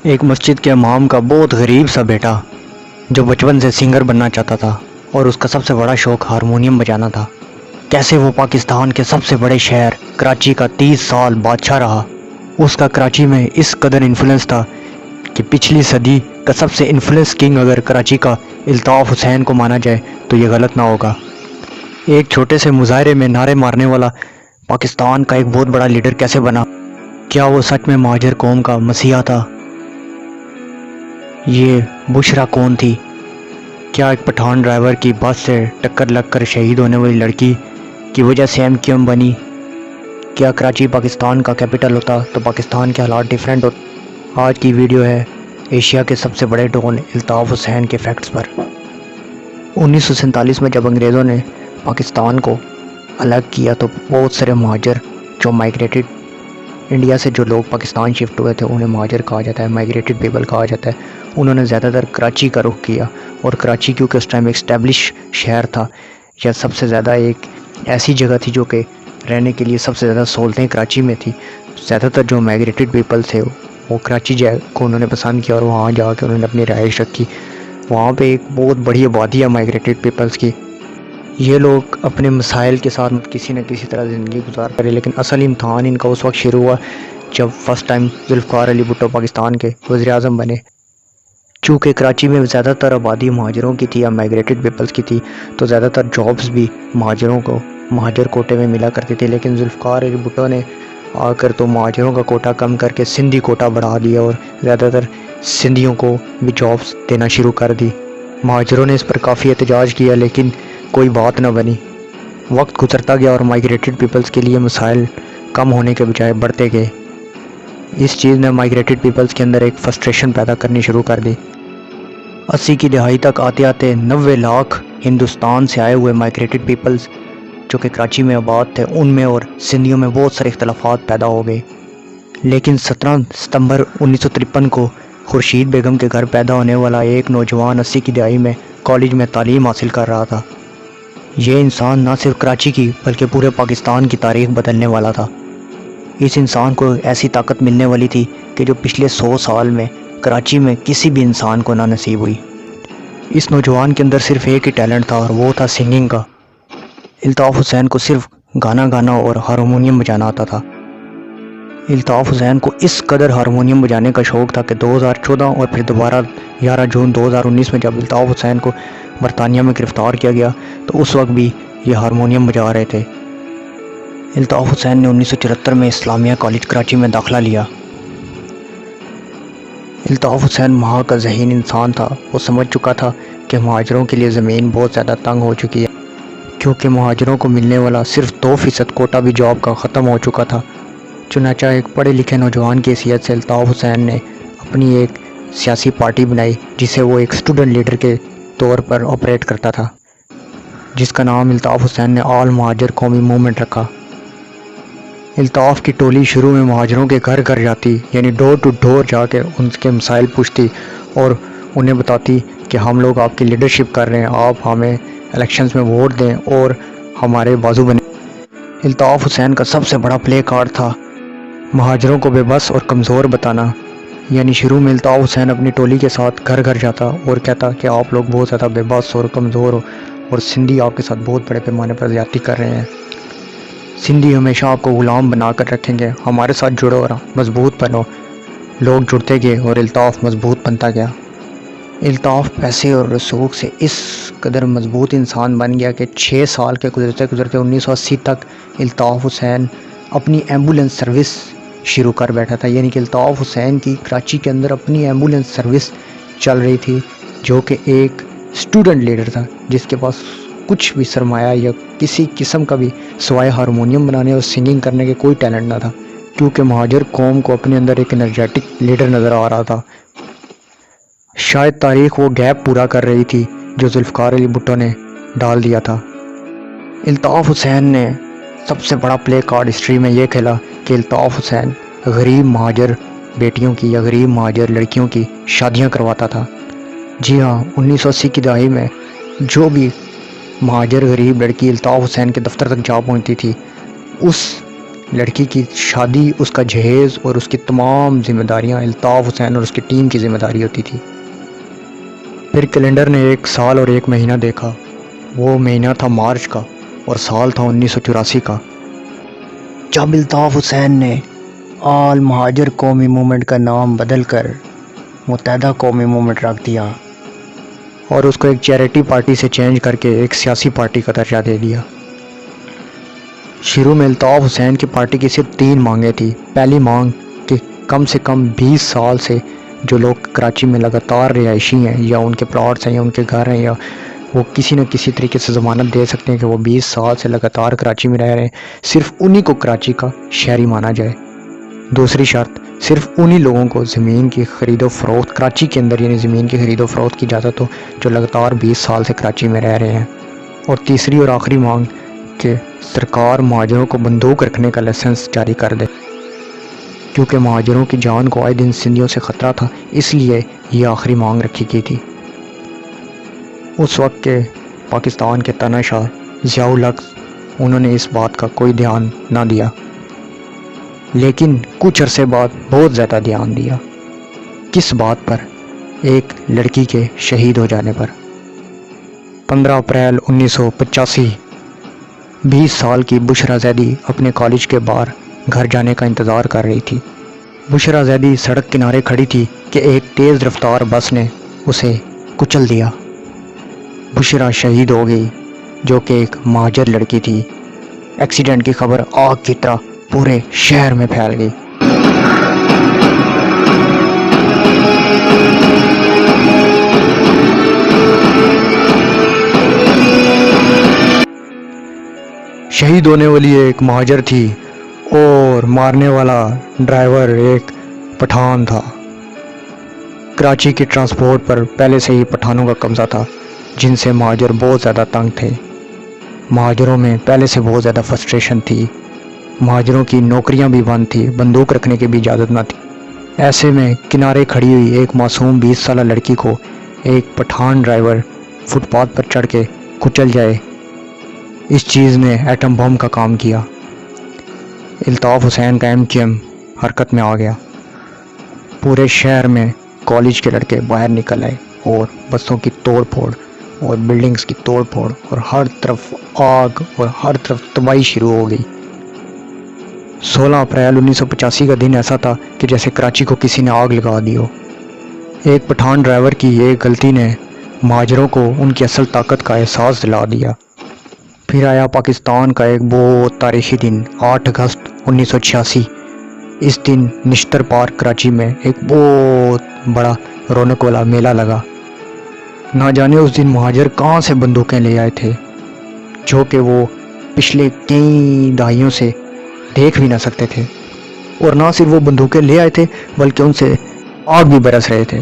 ایک مسجد کے امام کا بہت غریب سا بیٹا جو بچپن سے سنگر بننا چاہتا تھا اور اس کا سب سے بڑا شوق ہارمونیم بجانا تھا، کیسے وہ پاکستان کے سب سے بڑے شہر کراچی کا 30 سال بادشاہ رہا۔ اس کا کراچی میں اس قدر انفلوئنس تھا کہ پچھلی صدی کا سب سے انفلوئنس کنگ اگر کراچی کا الطاف حسین کو مانا جائے تو یہ غلط نہ ہوگا۔ ایک چھوٹے سے مظاہرے میں نعرے مارنے والا پاکستان کا ایک بہت بڑا لیڈر کیسے بنا؟ کیا وہ سچ میں مہاجر قوم کا مسیحا تھا؟ یہ بشرا کون تھی؟ کیا ایک پٹھان ڈرائیور کی بس سے ٹکر لگ کر شہید ہونے والی لڑکی کی وجہ سے ایم بنی؟ کیا کراچی پاکستان کا کیپٹل ہوتا تو پاکستان کے حالات ڈیفرنٹ ہوتے؟ آج کی ویڈیو ہے ایشیا کے سب سے بڑے ڈون الطاف حسین کے فیکٹس پر۔ 1947 میں جب انگریزوں نے پاکستان کو الگ کیا تو بہت سارے مہاجر جو مائگریٹڈ انڈیا سے جو لوگ پاکستان شفٹ ہوئے تھے انہیں مہاجر کہا جاتا ہے، مائگریٹڈ پیپل کہا جاتا ہے۔ انہوں نے زیادہ تر کراچی کا رخ کیا، اور کراچی کیونکہ اس ٹائم ایک اسٹیبلش شہر تھا، یا سب سے زیادہ ایک ایسی جگہ تھی جو کہ رہنے کے لیے سب سے زیادہ سہولتیں کراچی میں تھی۔ زیادہ تر جو مائگریٹڈ پیپل تھے وہ کراچی کو انہوں نے پسند کیا اور وہاں جا کے انہوں نے اپنی رہائش رکھی۔ وہاں پہ ایک بہت بڑی آبادی ہے مائگریٹڈ پیپلز کی۔ یہ لوگ اپنے مسائل کے ساتھ کسی نہ کسی طرح زندگی گزار کرے، لیکن اصل امتحان ان کا اس وقت شروع ہوا جب فرسٹ ٹائم ذوالفقار علی بھٹو پاکستان کے وزیر اعظم بنے۔ چونکہ کراچی میں زیادہ تر آبادی مہاجروں کی تھی یا مائگریٹڈ پیپلز کی تھی، تو زیادہ تر جابز بھی مہاجروں کو مہاجر کوٹے میں ملا کرتی تھی، لیکن ذوالفقار علی بھٹو نے آ کر تو مہاجروں کا کوٹا کم کر کے سندھی کوٹا بڑھا دیا اور زیادہ تر سندھیوں کو بھی جابز دینا شروع کر دی۔ مہاجروں نے اس پر کافی احتجاج کیا لیکن کوئی بات نہ بنی۔ وقت گزرتا گیا اور مائگریٹڈ پیپلز کے لیے مسائل کم ہونے کے بجائے بڑھتے گئے۔ اس چیز نے مائگریٹڈ پیپلز کے اندر ایک فرسٹریشن پیدا کرنی شروع کر دی۔ 80 کی دہائی تک آتے آتے 90 لاکھ ہندوستان سے آئے ہوئے مائگریٹڈ پیپلز جو کہ کراچی میں آباد تھے، ان میں اور سندھیوں میں بہت سارے اختلافات پیدا ہو گئے۔ لیکن 17 ستمبر 1953 کو خورشید بیگم کے گھر پیدا ہونے والا ایک نوجوان 80 کی دہائی میں کالج میں تعلیم حاصل کر رہا تھا۔ یہ انسان نہ صرف کراچی کی بلکہ پورے پاکستان کی تاریخ بدلنے والا تھا۔ اس انسان کو ایسی طاقت ملنے والی تھی کہ جو پچھلے 100 سال میں کراچی میں کسی بھی انسان کو نہ نصیب ہوئی۔ اس نوجوان کے اندر صرف ایک ہی ٹیلنٹ تھا اور وہ تھا سنگنگ کا۔ الطاف حسین کو صرف گانا گانا اور ہارمونیم بجانا آتا تھا۔ الطاف حسین کو اس قدر ہارمونیم بجانے کا شوق تھا کہ 2014 اور پھر دوبارہ 11 جون 2019 میں جب الطاف حسین کو برطانیہ میں گرفتار کیا گیا تو اس وقت بھی یہ ہارمونیم بجا رہے تھے۔ الطاف حسین نے 1974 میں اسلامیہ کالج کراچی میں داخلہ لیا۔ الطاف حسین وہاں کا ذہین انسان تھا۔ وہ سمجھ چکا تھا کہ مہاجروں کے لیے زمین بہت زیادہ تنگ ہو چکی ہے، کیونکہ مہاجروں کو ملنے والا صرف 2% کوٹا بھی جاب کا ختم ہو چکا تھا۔ چنانچہ ایک پڑھے لکھے نوجوان کی حیثیت سے الطاف حسین نے اپنی ایک سیاسی پارٹی بنائی جسے وہ ایک اسٹوڈنٹ لیڈر کے طور پر آپریٹ کرتا تھا، جس کا نام الطاف حسین نے آل مہاجر قومی موومنٹ رکھا۔ الطاف کی ٹولی شروع میں مہاجروں کے گھر گھر جاتی، یعنی ڈور ٹو ڈور جا کے ان کے مسائل پوچھتی اور انہیں بتاتی کہ ہم لوگ آپ کی لیڈرشپ کر رہے ہیں، آپ ہمیں الیکشنز میں ووٹ دیں اور ہمارے بازو بنے۔ الطاف حسین کا سب سے بڑا پلے کارڈ تھا مہاجروں کو بے بس اور کمزور بتانا۔ یعنی شروع میں الطاف حسین اپنی ٹولی کے ساتھ گھر گھر جاتا اور کہتا کہ آپ لوگ بہت زیادہ بے بس اور کمزور ہو اور سندھی آپ کے ساتھ بہت بڑے پیمانے پر زیادتی کر رہے ہیں۔ سندھی ہمیشہ آپ کو غلام بنا کر رکھیں گے، ہمارے ساتھ جڑو اور مضبوط بنو۔ لوگ جڑتے گئے اور الطاف مضبوط بنتا گیا۔ الطاف پیسے اور رسوخ سے اس قدر مضبوط انسان بن گیا کہ 6 سال کے گزرتے گزرتے 1980 تک الطاف حسین اپنی ایمبولینس سروس شروع کر بیٹھا تھا۔ یعنی کہ الطاف حسین کی کراچی کے اندر اپنی ایمبولینس سروس چل رہی تھی، جو کہ ایک اسٹوڈنٹ لیڈر تھا جس کے پاس کچھ بھی سرمایہ یا کسی قسم کا بھی سوائے ہارمونیم بنانے اور سنگنگ کرنے کے کوئی ٹیلنٹ نہ تھا، کیونکہ مہاجر قوم کو اپنے اندر ایک انرجیٹک لیڈر نظر آ رہا تھا۔ شاید تاریخ وہ گیپ پورا کر رہی تھی جو ذوالفقار علی بھٹو نے ڈال دیا تھا۔ الطاف حسین نے سب سے بڑا پلے کارڈ ہسٹری میں یہ کھیلا کہ الطاف حسین غریب مہاجر بیٹیوں کی یا غریب مہاجر لڑکیوں کی شادیاں کرواتا تھا۔ جی ہاں، 1980 کی دہائی میں جو بھی مہاجر غریب لڑکی الطاف حسین کے دفتر تک جا پہنچتی تھی، اس لڑکی کی شادی، اس کا جہیز اور اس کی تمام ذمہ داریاں الطاف حسین اور اس کی ٹیم کی ذمہ داری ہوتی تھی۔ پھر کیلنڈر نے ایک سال اور ایک مہینہ دیکھا، وہ مہینہ تھا مارچ کا اور سال تھا 1984 کا، جب الطاف حسین نے آل مہاجر قومی موومنٹ کا نام بدل کر متحدہ قومی موومنٹ رکھ دیا اور اس کو ایک چیریٹی پارٹی سے چینج کر کے ایک سیاسی پارٹی کا درجہ دے دیا۔ شروع میں الطاف حسین کی پارٹی کی صرف 3 مانگیں تھیں۔ پہلی مانگ کہ کم سے کم 20 سال سے جو لوگ کراچی میں لگاتار رہائشی ہیں، یا ان کے پلاٹس ہیں یا ان کے گھر ہیں، یا وہ کسی نہ کسی طریقے سے ضمانت دے سکتے ہیں کہ وہ 20 سال سے لگاتار کراچی میں رہ رہے ہیں، صرف انہی کو کراچی کا شہری مانا جائے۔ دوسری شرط، صرف انہی لوگوں کو زمین کی خرید و فروخت کراچی کے اندر، یعنی زمین کی خرید و فروخت کی اجازت ہو جو لگاتار 20 سال سے کراچی میں رہ رہے ہیں۔ اور تیسری اور آخری مانگ کہ سرکار مہاجروں کو بندوق رکھنے کا لائسنس جاری کر دے، کیونکہ مہاجروں کی جان کو آئے دن سندھیوں سے خطرہ تھا، اس لیے یہ آخری مانگ رکھی گئی تھی۔ اس وقت کے پاکستان کے تاناشاہ ضیاء الحق، انہوں نے اس بات کا کوئی دھیان نہ دیا، لیکن کچھ عرصے بعد بہت زیادہ دھیان دیا۔ کس بات پر؟ ایک لڑکی کے شہید ہو جانے پر۔ 15 اپریل 1985، 20 سال کی بشرا زیدی اپنے کالج کے باہر گھر جانے کا انتظار کر رہی تھی۔ بشرا زیدی سڑک کنارے کھڑی تھی کہ ایک تیز رفتار بس نے اسے کچل دیا۔ بشرا شہید ہو گئی، جو کہ ایک مہاجر لڑکی تھی۔ ایکسیڈنٹ کی خبر آگ کی طرح پورے شہر میں پھیل گئی۔ شہید ہونے والی ایک مہاجر تھی اور مارنے والا ڈرائیور ایک پٹھان تھا۔ کراچی کی ٹرانسپورٹ پر پہلے سے ہی پٹھانوں کا قبضہ تھا، جن سے مہاجر بہت زیادہ تنگ تھے۔ مہاجروں میں پہلے سے بہت زیادہ فرسٹریشن تھی۔ مہاجروں کی نوکریاں بھی بند تھی، بندوق رکھنے کی بھی اجازت نہ تھی۔ ایسے میں کنارے کھڑی ہوئی ایک معصوم 20 سالہ لڑکی کو ایک پٹھان ڈرائیور فٹ پاتھ پر چڑھ کے کچل جائے، اس چیز نے ایٹم بم کا کام کیا۔ الطاف حسین کا MQM حرکت میں آ گیا۔ پورے شہر میں کالج کے لڑکے باہر نکل آئے اور بسوں کی توڑ پھوڑ اور بلڈنگز کی توڑ پھوڑ اور ہر طرف آگ اور ہر طرف تباہی شروع ہو گئی۔ 16 اپریل 1985 کا دن ایسا تھا کہ جیسے کراچی کو کسی نے آگ لگا دی ہو۔ ایک پٹھان ڈرائیور کی ایک غلطی نے مہاجروں کو ان کی اصل طاقت کا احساس دلا دیا۔ پھر آیا پاکستان کا ایک بہت تاریخی دن، 8 اگست 1986۔ اس دن نشتر پارک کراچی میں ایک بہت بڑا رونق والا میلہ لگا۔ نہ جانے اس دن مہاجر کہاں سے بندوقیں لے آئے تھے، جو کہ وہ پچھلے کئی دہائیوں سے دیکھ بھی نہ سکتے تھے، اور نہ صرف وہ بندوقیں لے آئے تھے بلکہ ان سے آگ بھی برس رہے تھے۔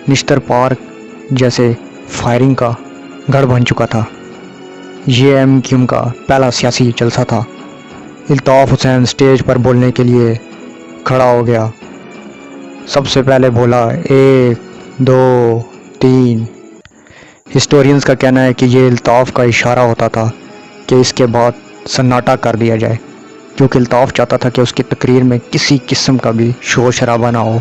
نشتر پارک جیسے فائرنگ کا گڑھ بن چکا تھا۔ یہ MQM کا پہلا سیاسی جلسہ تھا۔ الطاف حسین سٹیج پر بولنے کے لیے کھڑا ہو گیا۔ سب سے پہلے بولا 1 2 3۔ ہسٹورینز کا کہنا ہے کہ یہ الطاف کا اشارہ ہوتا تھا کہ اس کے بعد سناٹا کر دیا جائے، کیونکہ الطاف چاہتا تھا کہ اس کی تقریر میں کسی قسم کا بھی شور شرابہ نہ ہو،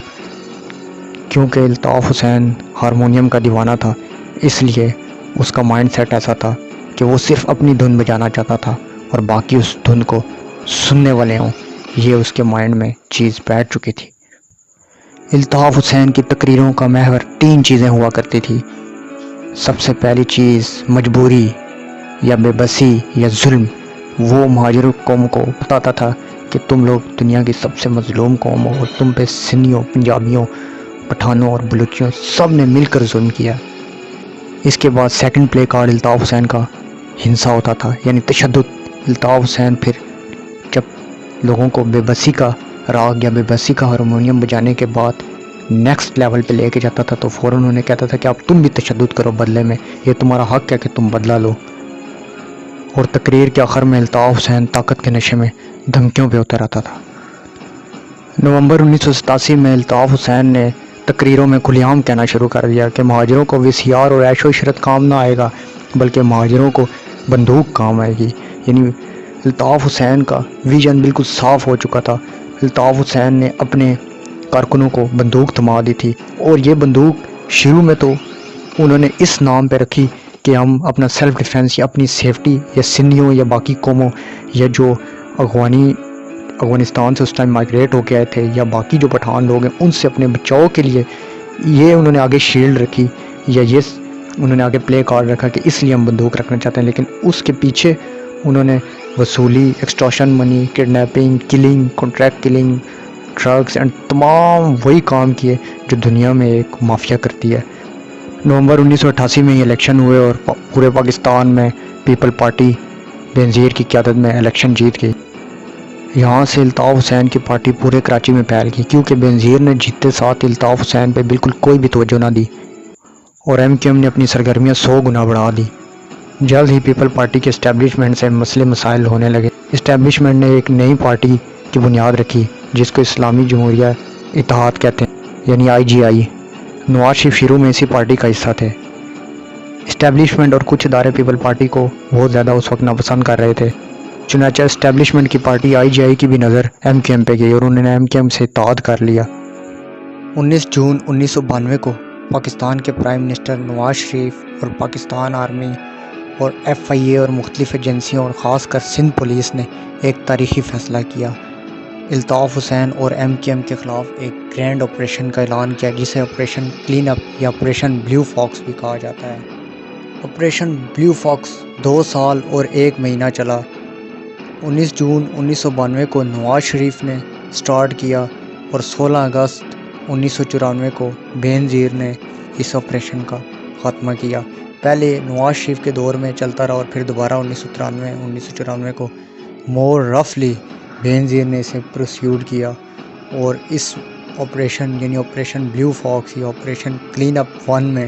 کیونکہ الطاف حسین ہارمونیم کا دیوانہ تھا، اس لیے اس کا مائنڈ سیٹ ایسا تھا کہ وہ صرف اپنی دھن بجانا چاہتا تھا اور باقی اس دھن کو سننے والے ہوں، یہ اس کے مائنڈ میں چیز بیٹھ چکی تھی۔ الطاف حسین کی تقریروں کا محور 3 چیزیں ہوا کرتی تھی۔ سب سے پہلی چیز مجبوری یا بے بسی یا ظلم۔ وہ مہاجر قوم کو بتاتا تھا کہ تم لوگ دنیا کی سب سے مظلوم قوم ہو اور تم پہ سنیوں، پنجابیوں، پٹھانوں اور بلوچیوں سب نے مل کر ظلم کیا۔ اس کے بعد سیکنڈ پلے کارڈ الطاف حسین کا ہنسا ہوتا تھا، یعنی تشدد۔ الطاف حسین پھر جب لوگوں کو بے بسی کا راگ یا بے بسی کا ہارمونیم بجانے کے بعد نیکسٹ لیول پہ لے کے جاتا تھا تو فوراً انہیں کہتا تھا کہ اب تم بھی تشدد کرو بدلے میں، یہ تمہارا حق ہے کہ تم بدلہ لو۔ اور تقریر کے آخر میں الطاف حسین طاقت کے نشے میں دھمکیوں پہ اتر آتا تھا۔ نومبر 1987 میں الطاف حسین نے تقریروں میں کھلے عام کہنا شروع کر دیا کہ مہاجروں کو وسیار اور عیش و عشرت کام نہ آئے گا، بلکہ مہاجروں کو بندوق کام آئے گی۔ یعنی الطاف حسین کا ویژن بالکل صاف ہو چکا تھا۔ الطاف حسین نے اپنے کارکنوں کو بندوق تھما دی تھی، اور یہ بندوق شروع میں تو انہوں نے اس نام پہ رکھی کہ ہم اپنا سیلف ڈیفنس یا اپنی سیفٹی یا سندھیوں یا باقی قوموں یا جو افغانستان سے اس ٹائم مائگریٹ ہو کے آئے تھے یا باقی جو پٹھان لوگ ہیں ان سے اپنے بچاؤ کے لیے یہ انہوں نے آگے شیلڈ رکھی، یا یہ انہوں نے آگے پلے کارڈ رکھا کہ اس لیے ہم بندوق رکھنا چاہتے ہیں، لیکن اس کے پیچھے انہوں نے وصولی، extortion money, kidnapping, killing, contract killing, drugs and تمام وہی کام کیے جو دنیا میں ایک مافیا کرتی ہے۔ نومبر 1988 میں یہ الیکشن ہوئے اور پورے پاکستان میں پیپل پارٹی بینظیر کی قیادت میں الیکشن جیت گئی۔ یہاں سے الطاف حسین کی پارٹی پورے کراچی میں پھیل گئی، کیونکہ بینظیر نے جیتتے ساتھ الطاف حسین پہ بالکل کوئی بھی توجہ نہ دی، اور ایم کیو ایم نے اپنی سرگرمیاں 100 گنا بڑھا دی۔ جلد ہی پیپل پارٹی کے اسٹیبلشمنٹ سے مسئلے مسائل ہونے لگے۔ اسٹیبلشمنٹ نے ایک نئی پارٹی کی بنیاد رکھی جس کو اسلامی جمہوریہ اتحاد کہتے ہیں، یعنی IGI۔ نواز شریف شروع میں اسی پارٹی کا حصہ تھے۔ اسٹیبلشمنٹ اور کچھ ادارے پیپل پارٹی کو بہت زیادہ اس وقت ناپسند کر رہے تھے، چنانچہ اسٹیبلشمنٹ کی پارٹی IGI کی بھی نظر ایم کیو ایم پہ گئی اور انہوں نے ایم کیو ایم سے اتحاد کر لیا۔ 19 جون 1992 کو پاکستان کے پرائم منسٹر نواز شریف اور پاکستان آرمی اور FIA اور مختلف ایجنسیوں اور خاص کر سندھ پولیس نے ایک تاریخی فیصلہ کیا۔ الطاف حسین اور ایم کیو ایم کے خلاف ایک گرینڈ آپریشن کا اعلان کیا، جسے آپریشن کلین اپ یا آپریشن بلیو فاکس بھی کہا جاتا ہے۔ آپریشن بلیو فاکس 2 سال اور 1 مہینہ چلا۔ 19 جون 1992 کو نواز شریف نے سٹارٹ کیا اور 16 اگست 1994 کو بینظیر نے اس آپریشن کا خاتمہ کیا۔ پہلے نواز شریف کے دور میں چلتا رہا اور پھر دوبارہ 1994 کو مور رفلی بینظیر نے اسے پروسیوڈ کیا، اور اس آپریشن یعنی آپریشن بلیو فاکس یا آپریشن کلین اپ 1 میں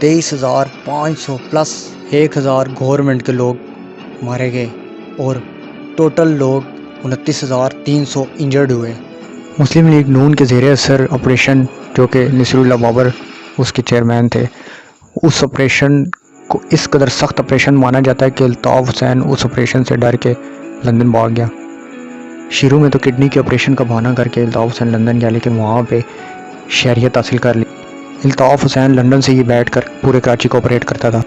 23,500 پلس 1,000 گورنمنٹ کے لوگ مارے گئے اور ٹوٹل لوگ 29,300 انجرڈ ہوئے۔ مسلم لیگ نون کے زیر اثر آپریشن، جو کہ نصیر اللہ بابر اس کے چیئرمین تھے، اس آپریشن کو اس قدر سخت آپریشن مانا جاتا ہے کہ الطاف حسین اس آپریشن سے ڈر کے لندن بھاگ گیا۔ شروع میں تو کڈنی کے آپریشن کا بہانہ کر کے الطاف حسین لندن گیا، لیکن وہاں پہ شہریت حاصل کر لی۔ الطاف حسین لندن سے ہی بیٹھ کر پورے کراچی کو آپریٹ کرتا تھا۔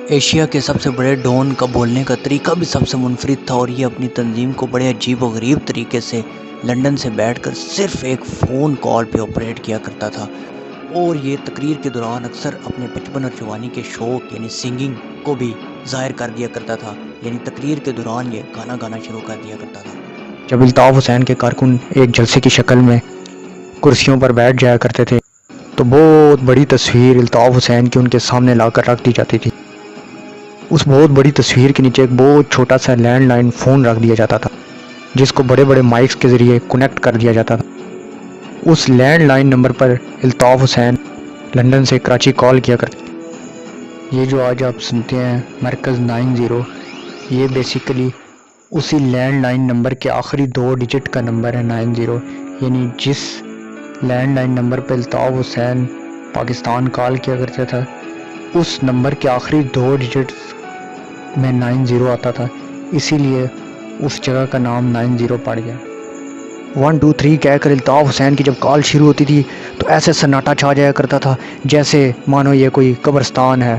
ایشیا کے سب سے بڑے ڈون کا بولنے کا طریقہ بھی سب سے منفرد تھا، اور یہ اپنی تنظیم کو بڑے عجیب و غریب طریقے سے لندن سے بیٹھ کر صرف ایک فون کال پہ آپریٹ کیا کرتا تھا، اور یہ تقریر کے دوران اکثر اپنے بچپن اور جوانی کے شوق یعنی سنگنگ کو بھی ظاہر کر دیا کرتا تھا، یعنی تقریر کے دوران یہ گانا گانا شروع کر دیا کرتا تھا۔ جب الطاف حسین کے کارکن ایک جلسے کی شکل میں کرسیوں پر بیٹھ جایا کرتے تھے تو بہت بڑی تصویر الطاف حسین کی ان کے سامنے لا کر رکھ دی جاتی تھی۔ اس بہت بڑی تصویر کے نیچے ایک بہت چھوٹا سا لینڈ لائن فون رکھ دیا جاتا تھا، جس کو بڑے بڑے مائکس کے ذریعے کنیکٹ کر دیا جاتا تھا۔ اس لینڈ لائن نمبر پر الطاف حسین لندن سے کراچی کال کیا کرتے تھے۔ یہ جو آج آپ سنتے ہیں مرکز 90، یہ بیسیکلی اسی لینڈ لائن نمبر کے آخری 2 ڈیجٹ کا نمبر ہے 90، یعنی جس لینڈ لائن نمبر پہ الطاف حسین پاکستان کال کیا کرتا تھا اس نمبر کے آخری 2 ڈیجٹس میں 90 آتا تھا، اسی لیے اس جگہ کا نام 90 پڑ گیا۔ 1 2 3 کہہ کر الطاف حسین کی جب کال شروع ہوتی تھی تو ایسے سناٹا چھا جایا کرتا تھا جیسے مانو یہ کوئی قبرستان ہے،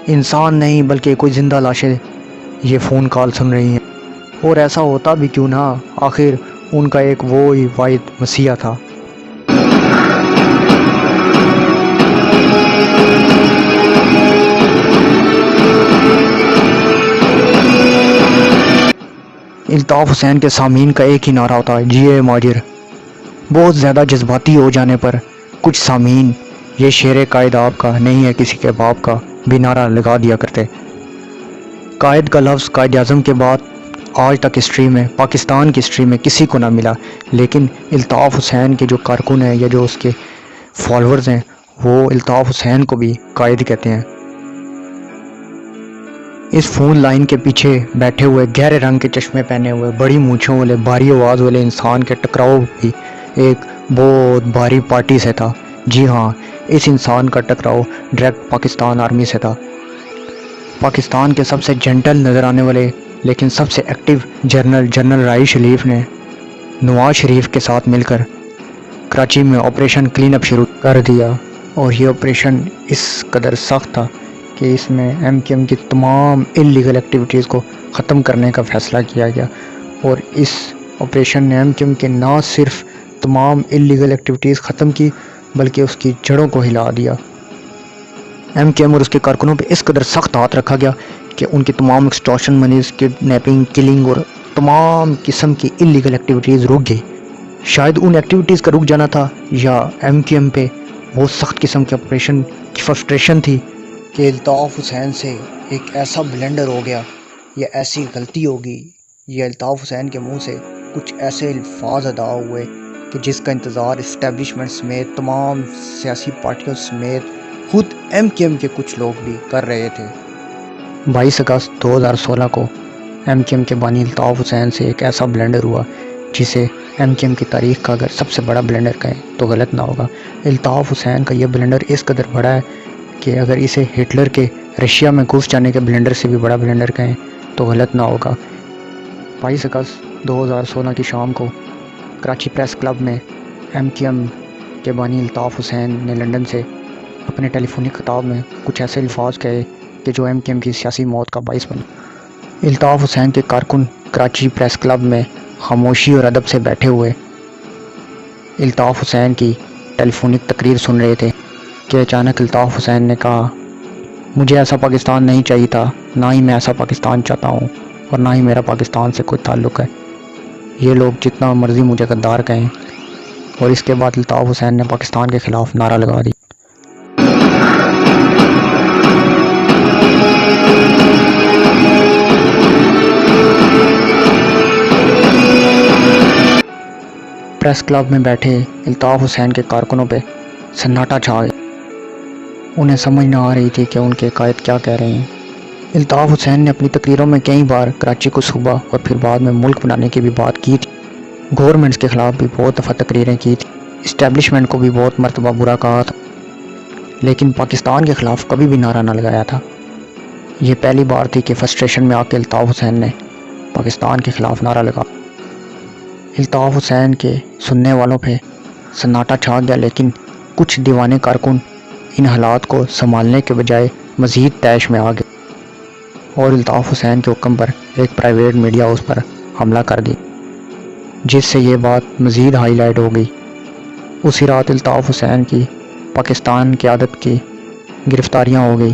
انسان نہیں بلکہ کوئی زندہ لاشیں یہ فون کال سن رہی ہیں۔ اور ایسا ہوتا بھی کیوں نہ، آخر ان کا ایک وہی واحد مسیحا تھا۔ الطاف حسین کے سامعین کا ایک ہی نعرہ ہوتا ہے، جیے ماجر۔ بہت زیادہ جذباتی ہو جانے پر کچھ سامعین یہ شعر قائد آپ کا نہیں ہے کسی کے باپ کا بھی نعرہ لگا دیا کرتے۔ قائد کا لفظ قائد اعظم کے بعد آج تک ہسٹری میں، پاکستان کی ہسٹری میں کسی کو نہ ملا، لیکن الطاف حسین کے جو کارکن ہیں یا جو اس کے فالورز ہیں وہ الطاف حسین کو بھی قائد کہتے ہیں۔ اس فون لائن کے پیچھے بیٹھے ہوئے گہرے رنگ کے چشمے پہنے ہوئے بڑی مونچھوں والے بھاری آواز والے انسان کے ٹکراؤ بھی ایک بہت بھاری پارٹی سے تھا۔ جی ہاں، اس انسان کا ٹکراؤ ڈائریکٹ پاکستان آرمی سے تھا۔ پاکستان کے سب سے جنٹل نظر آنے والے لیکن سب سے ایکٹیو جنرل رائی شریف نے نواز شریف کے ساتھ مل کر کراچی میں آپریشن کلین اپ شروع کر دیا، اور یہ آپریشن اس قدر سخت تھا کہ اس میں ایم کیو ایم کی تمام انلیگل ایکٹیویٹیز کو ختم کرنے کا فیصلہ کیا گیا، اور اس آپریشن نے ایم کیو ایم کے نہ صرف تمام انلیگل ایکٹیویٹیز ختم کی بلکہ اس کی جڑوں کو ہلا دیا۔ ایم کیو ایم اور اس کے کارکنوں پہ اس قدر سخت ہاتھ رکھا گیا کہ ان کی تمام ایکسٹورشن منیز، کڈنیپنگ، کلنگ اور تمام قسم کی انلیگل ایکٹیویٹیز رک گئی۔ شاید ان ایکٹیویٹیز کا رک جانا تھا یا ایم کیو ایم پہ بہت سخت قسم کے آپریشن کی فرسٹریشن تھی کہ الطاف حسین سے ایک ایسا بلنڈر ہو گیا یا ایسی غلطی ہوگی یا الطاف حسین کے منہ سے کچھ ایسے الفاظ ادا ہوئے کہ جس کا انتظار اسٹیبلشمنٹ سمیت تمام سیاسی پارٹیوں سمیت خود ایم کیو ایم کے کچھ لوگ بھی کر رہے تھے۔ 22 اگست 2016 کو ایم کیو ایم کے بانی الطاف حسین سے ایک ایسا بلنڈر ہوا جسے ایم کیو ایم کی تاریخ کا اگر سب سے بڑا بلنڈر کہیں تو غلط نہ ہوگا۔ الطاف حسین کا یہ بلنڈر اس قدر بڑا ہے کہ اگر اسے ہٹلر کے رشیا میں گھس جانے کے بلنڈر سے بھی بڑا بلنڈر کہیں تو غلط نہ ہوگا۔ 22 اگست 2016 کی شام کو کراچی پریس کلب میں ایم کیو ایم کے بانی الطاف حسین نے لندن سے اپنے ٹیلی فونک خطاب میں کچھ ایسے الفاظ کہے کہ جو ایم کیو ایم کی سیاسی موت کا باعث بنے۔ الطاف حسین کے کارکن کراچی پریس کلب میں خاموشی اور ادب سے بیٹھے ہوئے الطاف حسین کی ٹیلی فونک تقریر سن رہے تھے کہ اچانک الطاف حسین نے کہا، مجھے ایسا پاکستان نہیں چاہیے تھا، نہ ہی میں ایسا پاکستان چاہتا ہوں اور نہ ہی میرا پاکستان سے کوئی تعلق ہے۔ یہ لوگ جتنا مرضی مجھے غدار کہیں۔ اور اس کے بعد الطاف حسین نے پاکستان کے خلاف نعرہ لگا دی۔ پریس کلب میں بیٹھے الطاف حسین کے کارکنوں پہ سناٹا چھا گیا۔ انہیں سمجھ نہ آ رہی تھی کہ ان کے قائد کیا کہہ رہے ہیں۔ الطاف حسین نے اپنی تقریروں میں کئی بار کراچی کو صوبہ اور پھر بعد میں ملک بنانے کی بھی بات کی تھی۔ گورنمنٹس کے خلاف بھی بہت دفعہ تقریریں کی تھی، اسٹیبلشمنٹ کو بھی بہت مرتبہ برا کہا تھا، لیکن پاکستان کے خلاف کبھی بھی نعرہ نہ لگایا تھا۔ یہ پہلی بار تھی کہ فرسٹریشن میں آ کے الطاف حسین نے پاکستان کے خلاف نعرہ لگا۔ الطاف حسین کے سننے والوں پہ سناٹا چھا گیا، لیکن کچھ دیوانے کارکن ان حالات کو سنبھالنے کے بجائے مزید طیش میں آ گئے اور الطاف حسین کے حکم پر ایک پرائیویٹ میڈیا ہاؤس پر حملہ کر دی، جس سے یہ بات مزید ہائی لائٹ ہو گئی۔ اسی رات الطاف حسین کی پاکستان قیادت کی گرفتاریاں ہو گئی۔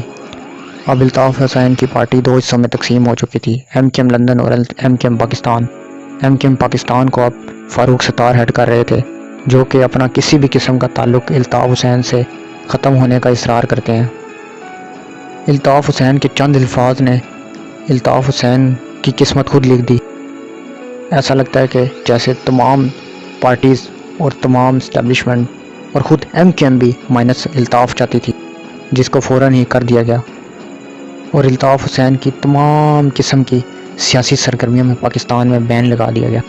اب الطاف حسین کی پارٹی دو حصوں میں تقسیم ہو چکی تھی، ایم کیو ایم لندن اور M Q M Pakistan. M Q M Pakistan کو اب فاروق ستار ہیڈ کر رہے تھے، جو کہ اپنا کسی بھی قسم کا تعلق الطاف حسین سے ختم ہونے کا اصرار کرتے ہیں۔ الطاف حسین کے چند الفاظ نے الطاف حسین کی قسمت خود لکھ دی۔ ایسا لگتا ہے کہ جیسے تمام پارٹیز اور تمام اسٹیبلشمنٹ اور خود ایم کیو ایم بھی مائنس الطاف چاہتی تھی، جس کو فوراً ہی کر دیا گیا، اور الطاف حسین کی تمام قسم کی سیاسی سرگرمیوں میں پاکستان میں بین لگا دیا گیا۔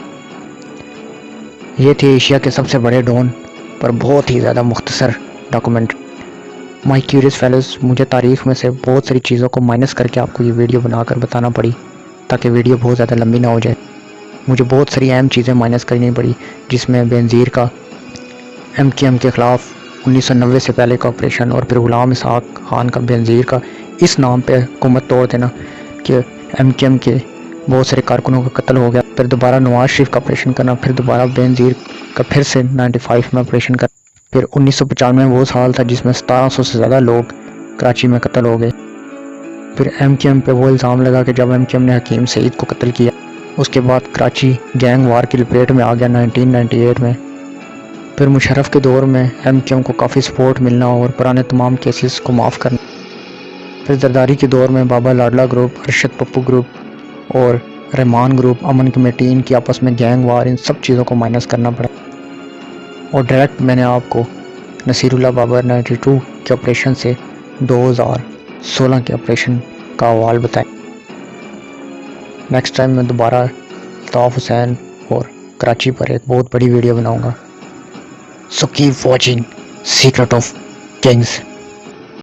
یہ تھی ایشیا کے سب سے بڑے ڈون پر بہت ہی زیادہ مختصر ڈاکومنٹ۔ مائی کیوریس فیلوز، مجھے تاریخ میں سے بہت ساری چیزوں کو مائنس کر کے آپ کو یہ ویڈیو بنا کر بتانا پڑی تاکہ ویڈیو بہت زیادہ لمبی نہ ہو جائے۔ مجھے بہت ساری اہم چیزیں مائنس کرنی پڑی، جس میں بینظیر کا ایم کیو ایم کے خلاف 1990 سے پہلے کا آپریشن، اور پھر غلام اسحاق خان کا بینظیر کا اس نام پہ حکومت توڑ دینا کہ ایم کیو ایم کے بہت سارے کارکنوں کا قتل ہو گیا، پھر دوبارہ نواز شریف کا آپریشن کرنا، پھر دوبارہ بینظیر کا پھر سے 95 میں آپریشن کرنا، پھر 1995 میں وہ سال تھا جس میں 1700 سے زیادہ لوگ کراچی میں قتل ہو گئے۔ پھر ایم کیو ایم پہ وہ الزام لگا کہ جب ایم کیو ایم نے حکیم سعید کو قتل کیا، اس کے بعد کراچی گینگ وار کی لپیٹ میں آ گیا 1998 میں۔ پھر مشرف کے دور میں ایم کیو ایم کو کافی سپورٹ ملنا اور پرانے تمام کیسز کو معاف کرنا۔ پھر زرداری کے دور میں بابا لاڈلا گروپ، ارشد پپو گروپ اور رحمان گروپ، امن کمیٹی، ان کی آپس میں گینگ وار، ان سب چیزوں کو مائنس کرنا پڑا۔ اور ڈائریکٹ میں نے آپ کو نصیر اللہ بابر 92 کے آپریشن سے 2016 کے آپریشن کا احوال بتائیں۔ نیکسٹ ٹائم میں دوبارہ الطاف حسین اور کراچی پر ایک بہت بڑی ویڈیو بناؤں گا۔ So keep watching secret of Kings.